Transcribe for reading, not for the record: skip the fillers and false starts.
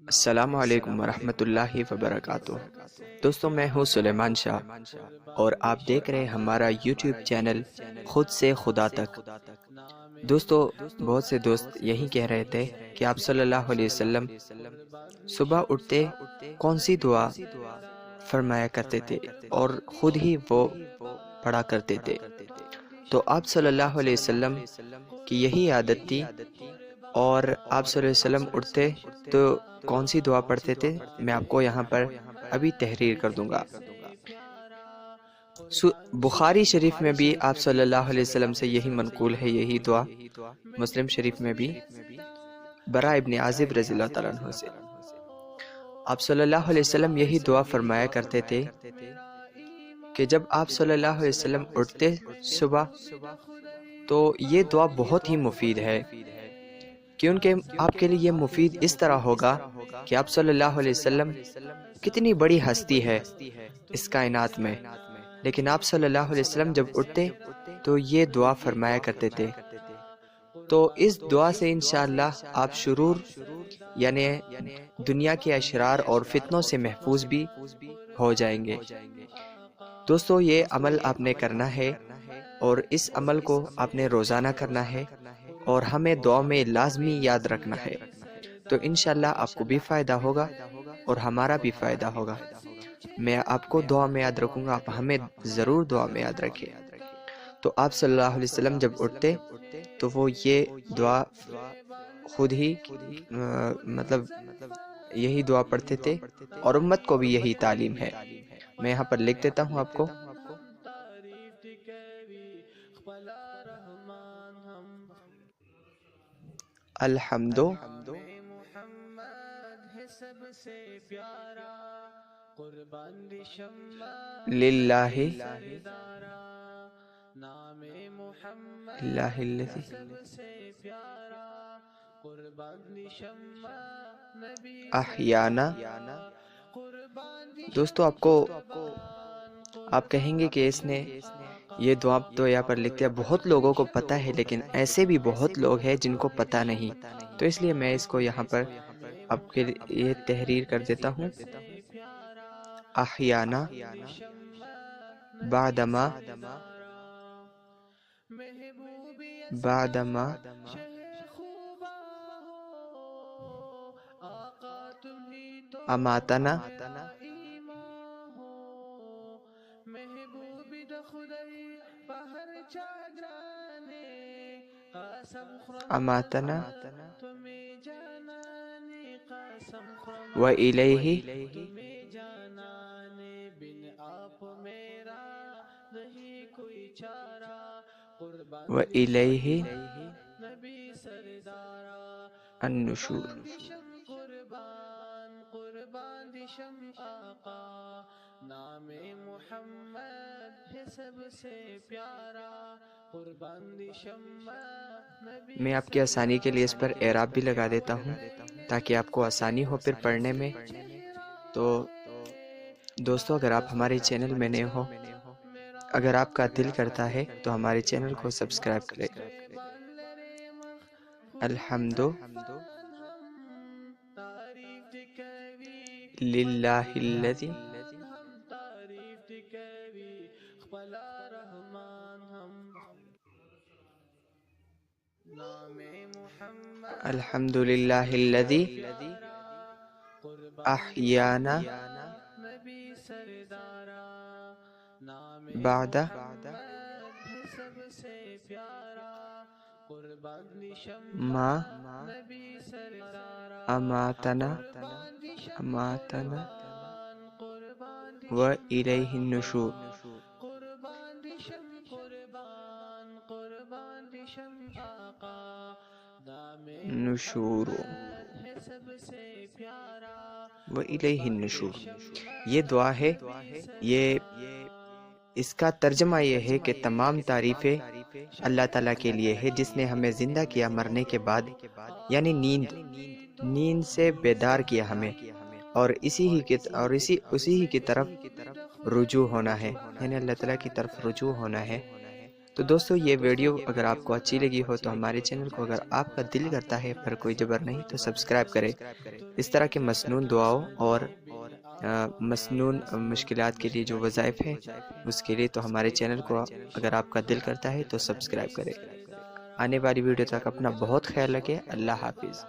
السلام علیکم ورحمۃ اللہ وبرکاتہ۔ دوستوں، میں ہوں سلیمان شاہ اور آپ دیکھ رہے ہیں ہمارا یوٹیوب چینل خود سے خدا تک۔ دوستوں، بہت سے دوست یہی کہہ رہے تھے کہ آپ صلی اللہ علیہ وسلم صبح اٹھتے کون سی دعا فرمایا کرتے تھے اور خود ہی وہ پڑھا کرتے تھے۔ تو آپ صلی اللہ علیہ وسلم کی یہی عادت تھی، اور آپ صلی اللہ علیہ وسلم اٹھتے تو کون سی دعا پڑھتے تھے میں آپ کو یہاں پر ابھی تحریر کر دوں گا۔ بخاری شریف میں بھی آپ صلی اللہ علیہ وسلم سے یہی منقول ہے، یہی دعا۔ مسلم شریف میں بھی برا ابن عازب رضی اللہ تعالیٰ عنہ سے آپ صلی اللہ علیہ وسلم یہی دعا فرمایا کرتے تھے کہ جب آپ صلی اللہ علیہ وسلم اٹھتے صبح تو یہ دعا بہت ہی مفید ہے، کیونکہ آپ کے لیے یہ مفید اس طرح ہوگا کہ آپ صلی اللہ علیہ وسلم کتنی بڑی ہستی ہے اس کائنات میں، لیکن آپ صلی اللہ علیہ وسلم جب اٹھتے تو یہ دعا فرمایا کرتے تھے۔ تو اس دعا سے انشاءاللہ آپ شرور یعنی دنیا کے اشرار اور فتنوں سے محفوظ بھی ہو جائیں گے۔ دوستو، یہ عمل آپ نے کرنا ہے اور اس عمل کو آپ نے روزانہ کرنا ہے اور ہمیں دعا میں لازمی یاد رکھنا ہے، تو انشاءاللہ آپ کو بھی فائدہ ہوگا اور ہمارا بھی فائدہ ہوگا۔ میں آپ کو دعا میں یاد رکھوں گا، آپ ہمیں ضرور دعا میں یاد رکھیں۔ تو آپ صلی اللہ علیہ وسلم جب اٹھتے تو وہ یہ دعا خود ہی مطلب یہی دعا پڑھتے تھے اور امت کو بھی یہی تعلیم ہے۔ میں یہاں پر لکھ دیتا ہوں آپ کو۔ الحمد للہ اللہ الذی احیانا۔ دوستو، آپ کہیں گے کہ اس نے یہ دعا تو یہاں پر لکھ دیا، بہت لوگوں کو پتہ ہے، لیکن ایسے بھی بہت لوگ ہیں جن کو پتہ نہیں، تو اس لیے میں اس کو یہاں پر آپ کے لیے تحریر کر دیتا ہوں۔ احیانا بعدما اماتنا اماتنا وإلیہ وإلیہ النشور۔ میں آپ کی آسانی کے لیے اس پر اعراب بھی لگا دیتا ہوں تاکہ آپ کو آسانی ہو پھر پڑھنے میں۔ تو دوستو، اگر آپ ہمارے چینل میں نئے ہو، اگر آپ کا دل کرتا ہے تو ہمارے چینل کو سبسکرائب کریں۔ الحمد للہ الذی الحمد للہ الذی احیانا بعد ما اماتنا وإلیہ النشور۔ نشور وإلیہ النشور، یہ دعا ہے، یہ اس کا ترجمہ یہ ہے کہ تمام تعریفیں اللہ تعالیٰ کے لیے ہے، جس نے ہمیں زندہ کیا مرنے کے بعد، یعنی نیند سے بیدار کیا ہمیں، اور اسی ہی کی طرف رجوع ہونا ہے، یعنی اللہ تعالیٰ کی طرف رجوع ہونا ہے۔ تو دوستو یہ ویڈیو اگر آپ کو اچھی لگی ہو تو ہمارے چینل کو اگر آپ کا دل کرتا ہے پر کوئی جبر نہیں تو سبسکرائب کرے۔ اس طرح کے مسنون دعاؤں اور مسنون مشکلات کے لیے جو وظائف ہیں اس کے لیے تو ہمارے چینل کو اگر آپ کا دل کرتا ہے تو سبسکرائب کرے۔ آنے والی ویڈیو تک اپنا بہت خیال رکھیں۔ اللہ حافظ۔